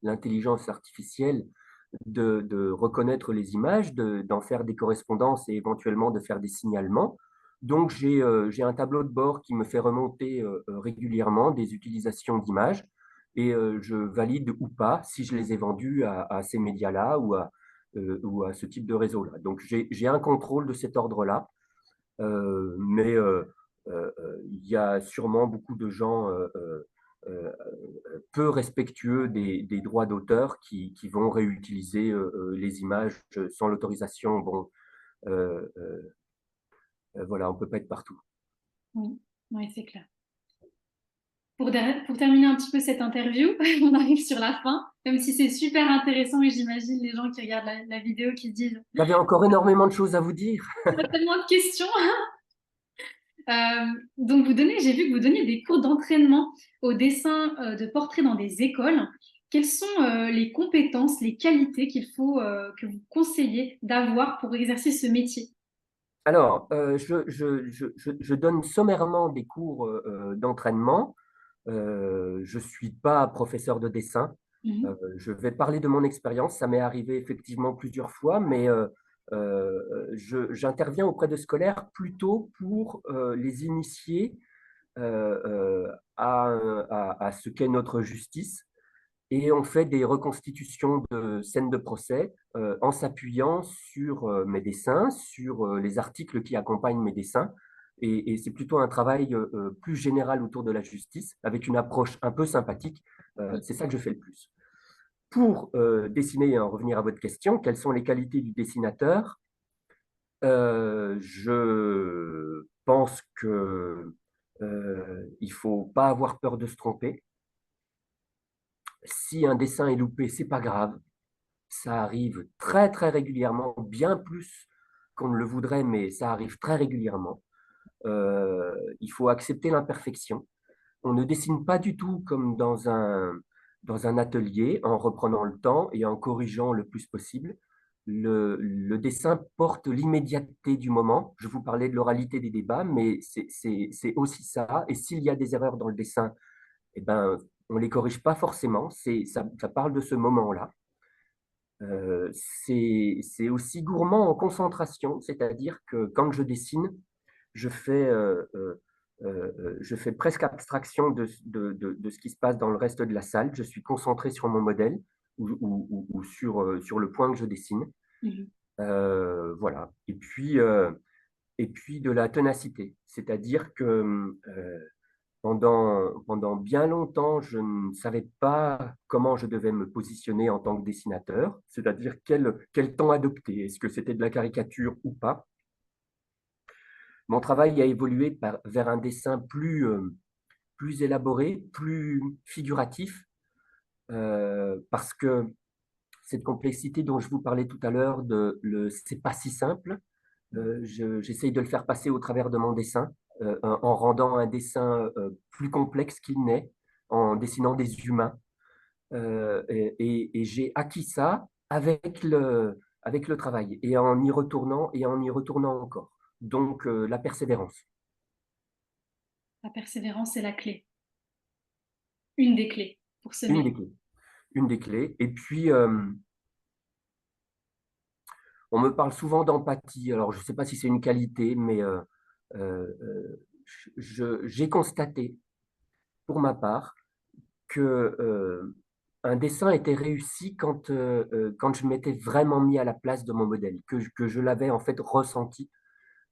l'intelligence artificielle, de reconnaître les images, d'en faire des correspondances et éventuellement de faire des signalements. Donc, j'ai un tableau de bord qui me fait remonter régulièrement des utilisations d'images et je valide ou pas si je les ai vendues à ces médias-là ou à ce type de réseau-là. Donc, j'ai un contrôle de cet ordre-là, mais il y a sûrement beaucoup de gens euh, peu respectueux des droits d'auteur qui vont réutiliser les images sans l'autorisation. Bon, euh, euh, voilà, on ne peut pas être partout. Oui, ouais, c'est clair. Pour terminer un petit peu cette interview, on arrive sur la fin, même si c'est super intéressant et j'imagine les gens qui regardent la vidéo qui se disent, J'avais encore énormément de choses à vous dire. il y a tellement de questions. Donc, j'ai vu que vous donniez des cours d'entraînement au dessin de portraits dans des écoles. Quelles sont les compétences, les qualités qu'il faut que vous conseillez d'avoir pour exercer ce métier? Alors, je donne sommairement des cours d'entraînement. Je ne suis pas professeur de dessin. Je vais parler de mon expérience. Ça m'est arrivé effectivement plusieurs fois, mais j'interviens auprès de scolaires plutôt pour les initier à ce qu'est notre justice. Et on fait des reconstitutions de scènes de procès en s'appuyant sur mes dessins, sur les articles qui accompagnent mes dessins. Et c'est plutôt un travail plus général autour de la justice, avec une approche un peu sympathique. C'est ça que je fais le plus. Pour dessiner et en revenir à votre question, quelles sont les qualités du dessinateur? Je pense que il faut pas avoir peur de se tromper. Si un dessin est loupé, c'est pas grave. Ça arrive très très régulièrement, bien plus qu'on ne le voudrait, mais ça arrive très régulièrement. Il faut accepter l'imperfection. On ne dessine pas du tout comme dans un atelier en reprenant le temps et en corrigeant le plus possible. Le dessin porte l'immédiateté du moment. Je vous parlais de l'oralité des débats, mais c'est aussi ça. Et s'il y a des erreurs dans le dessin, eh ben, on ne les corrige pas forcément. Ça parle de ce moment-là. C'est aussi gourmand en concentration, c'est-à-dire que quand je dessine, je fais, je fais presque abstraction de ce qui se passe dans le reste de la salle. Je suis concentré sur mon modèle ou sur le point que je dessine. Mhm. Voilà. Et puis de la ténacité, c'est-à-dire que pendant bien longtemps, je ne savais pas comment je devais me positionner en tant que dessinateur, c'est-à-dire quel temps adopter, est-ce que c'était de la caricature ou pas. Mon travail a évolué vers un dessin plus élaboré, plus figuratif, parce que cette complexité dont je vous parlais tout à l'heure, c'est pas si simple. J'essaye de le faire passer au travers de mon dessin, en rendant un dessin plus complexe qu'il n'est, en dessinant des humains. Et j'ai acquis ça avec le travail et en y retournant encore. Donc, la persévérance, La persévérance est la clé, une des clés pour ce une métier. des clés. Une des clés. Et puis, on me parle souvent d'empathie. Alors, je ne sais pas si c'est une qualité, mais j'ai constaté, pour ma part, que un dessin était réussi quand je m'étais vraiment mis à la place de mon modèle, que je l'avais en fait ressenti.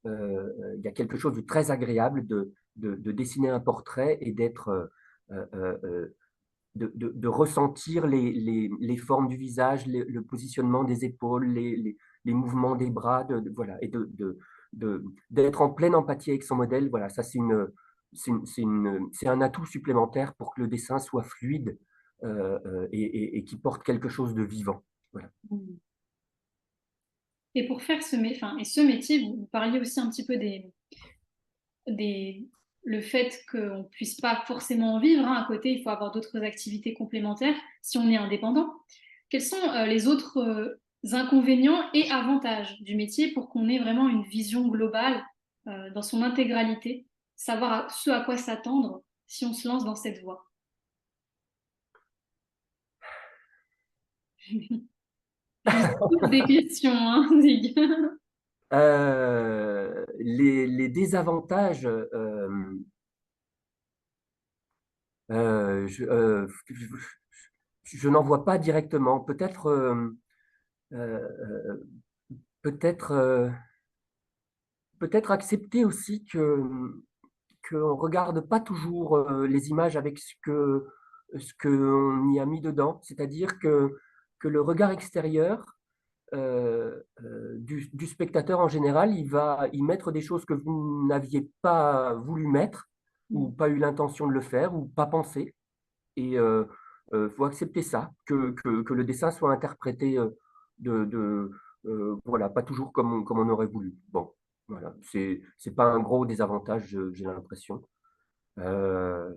Il y a quelque chose de très agréable de dessiner un portrait et de ressentir les formes du visage, le positionnement des épaules, les mouvements des bras, voilà, et d'être en pleine empathie avec son modèle. Voilà, ça c'est un atout supplémentaire pour que le dessin soit fluide et qui porte quelque chose de vivant. Voilà. Et pour faire ce métier, vous parliez aussi un petit peu le fait qu'on ne puisse pas forcément en vivre, hein. À côté, il faut avoir d'autres activités complémentaires si on est indépendant. Quels sont les autres inconvénients et avantages du métier pour qu'on ait vraiment une vision globale dans son intégralité, savoir ce à quoi s'attendre si on se lance dans cette voie? Je vous pose des questions, hein, Zig. Les désavantages, je n'en vois pas directement. Euh, peut-être, peut-être accepter aussi qu'on ne regarde pas toujours les images avec ce qu'on y a mis dedans. C'est-à-dire que le regard extérieur du spectateur en général, il va y mettre des choses que vous n'aviez pas voulu mettre ou pas eu l'intention de le faire ou pas pensé. Et faut accepter ça, que le dessin soit interprété voilà, pas toujours comme on aurait voulu. Bon, voilà, c'est pas un gros désavantage, j'ai l'impression. Euh,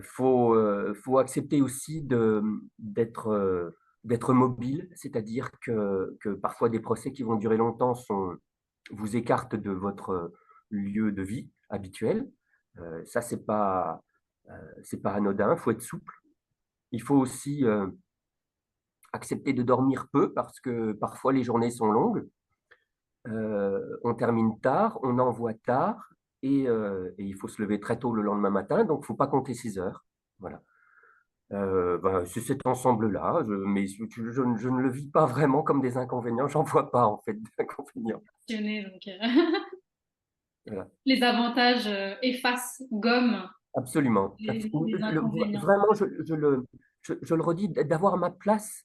faut accepter aussi d'être mobile, c'est-à-dire que parfois des procès qui vont durer longtemps vous écartent de votre lieu de vie habituel. Ça, c'est pas anodin, il faut être souple. Il faut aussi accepter de dormir peu parce que parfois les journées sont longues. On termine tard, on envoie tard et il faut se lever très tôt le lendemain matin, donc il ne faut pas compter 6 heures. Voilà. C'est cet ensemble-là, je ne le vis pas vraiment comme des inconvénients, j'en vois pas en fait d'inconvénients. Donc, Voilà. les avantages effacent, gomment Absolument. les inconvénients. Vraiment, je le redis, d'avoir ma place,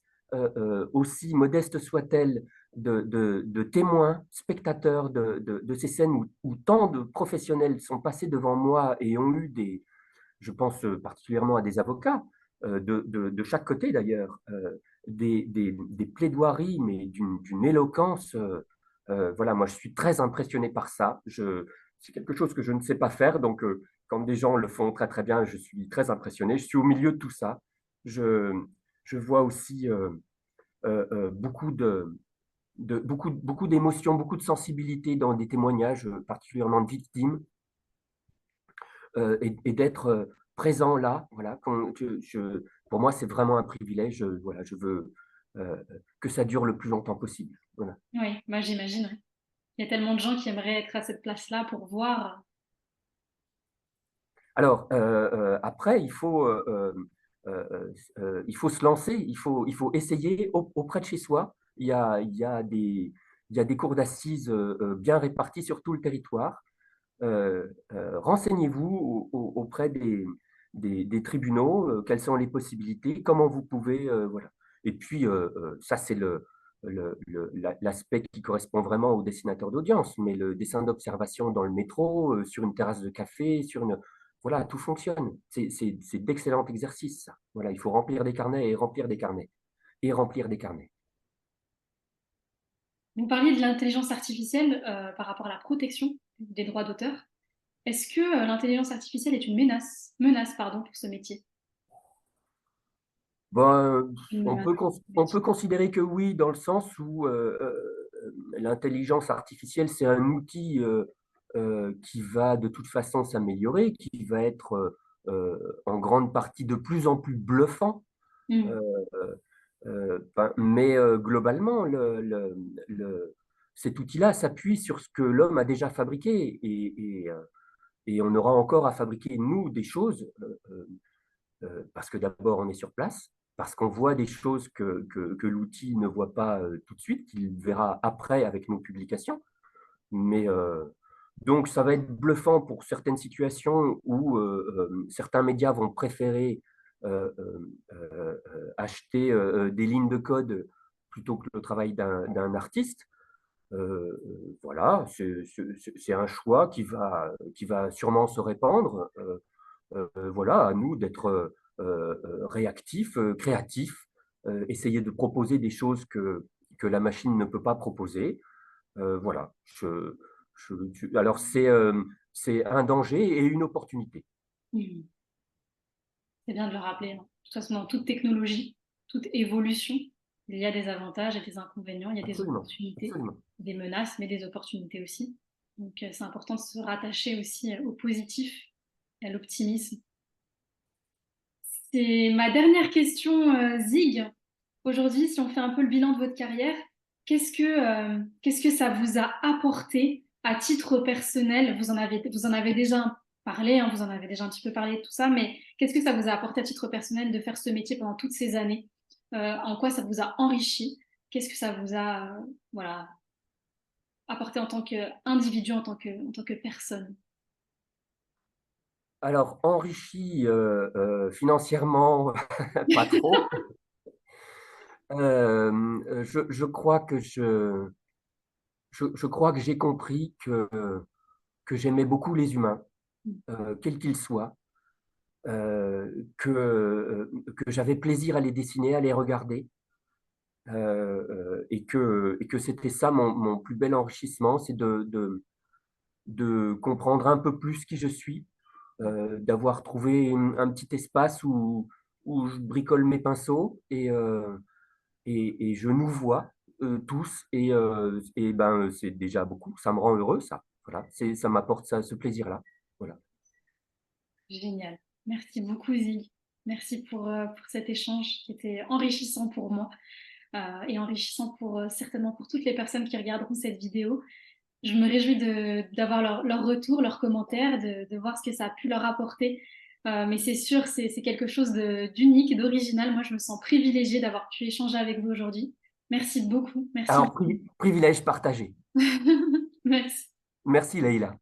aussi modeste soit-elle, de témoin, spectateur de ces scènes où tant de professionnels sont passés devant moi et ont eu je pense particulièrement à des avocats, de chaque côté d'ailleurs, des plaidoiries, mais d'une éloquence. Voilà, moi, je suis très impressionné par ça. C'est quelque chose que je ne sais pas faire, donc quand des gens le font très très bien, je suis très impressionné. Je suis au milieu de tout ça. Je, je vois aussi beaucoup d'émotions, beaucoup de sensibilité dans des témoignages, particulièrement de victimes, et d'être présent là. Voilà, pour moi, c'est vraiment un privilège. Voilà, je veux que ça dure le plus longtemps possible. Voilà. Oui, moi j'imagine, ouais. Il y a tellement de gens qui aimeraient être à cette place-là pour voir. Alors, après, il faut se lancer, il faut essayer auprès de chez soi. Il y a des cours d'assises bien répartis sur tout le territoire. Renseignez-vous auprès des tribunaux, quelles sont les possibilités, comment vous pouvez, voilà. Et puis, ça, c'est l'aspect qui correspond vraiment au dessinateur d'audience, mais le dessin d'observation dans le métro, sur une terrasse de café, voilà, tout fonctionne. C'est d'excellents exercices, ça. Voilà, il faut remplir des carnets et remplir des carnets et remplir des carnets. Vous parliez de l'intelligence artificielle par rapport à la protection des droits d'auteur. Est-ce que l'intelligence artificielle est une menace pardon, pour ce métier? Ben, Une- on peut considérer que oui, dans le sens où l'intelligence artificielle, c'est un outil qui va de toute façon s'améliorer, qui va être en grande partie de plus en plus bluffant. Hmm. Euh, mais globalement, cet outil-là s'appuie sur ce que l'homme a déjà fabriqué et on aura encore à fabriquer, nous, des choses. parce que d'abord, on est sur place, parce qu'on voit des choses que l'outil ne voit pas tout de suite, qu'il verra après avec nos publications. Mais donc, ça va être bluffant pour certaines situations où certains médias vont préférer acheter des lignes de code plutôt que le travail d'un artiste. Voilà, c'est un choix qui va sûrement se répandre. Voilà, à nous d'être réactifs, créatifs, essayer de proposer des choses que la machine ne peut pas proposer. Voilà, alors c'est un danger et une opportunité. Mhm. C'est bien de le rappeler, hein. De toute façon, dans toute technologie, toute évolution, il y a des avantages et des inconvénients, il y a des Absolument, opportunités, absolument. des menaces, mais des opportunités aussi. Donc, c'est important de se rattacher aussi au positif et à l'optimisme. C'est ma dernière question, Zig. Aujourd'hui, si on fait un peu le bilan de votre carrière, qu'est-ce que ça vous a apporté à titre personnel? Vous en avez déjà parlé, hein, vous en avez déjà un petit peu parlé de tout ça, mais qu'est-ce que ça vous a apporté à titre personnel de faire ce métier pendant toutes ces années? En quoi ça vous a enrichi? Qu'est-ce que ça vous a, voilà, apporté en tant qu'individu, en tant que personne? Alors, enrichi financièrement, pas trop. Je crois je crois que j'ai compris que j'aimais beaucoup les humains, quels qu'ils soient, que j'avais plaisir à les dessiner, à les regarder, et que c'était ça mon plus bel enrichissement, c'est de comprendre un peu plus qui je suis, d'avoir trouvé un petit espace où je bricole mes pinceaux et je nous vois tous et ben, c'est déjà beaucoup, ça me rend heureux ça. Voilà, ça m'apporte ça, ce plaisir-là. Voilà. Génial. Merci beaucoup, Zig. Merci pour cet échange qui était enrichissant pour moi et enrichissant certainement pour toutes les personnes qui regarderont cette vidéo. Je me réjouis d'avoir leur retour, leurs commentaires, de voir ce que ça a pu leur apporter. Mais c'est sûr, c'est quelque chose d'unique, d'original. Moi, je me sens privilégiée d'avoir pu échanger avec vous aujourd'hui. Merci beaucoup. Merci. Alors, privilège partagé. Merci. Merci Leïla.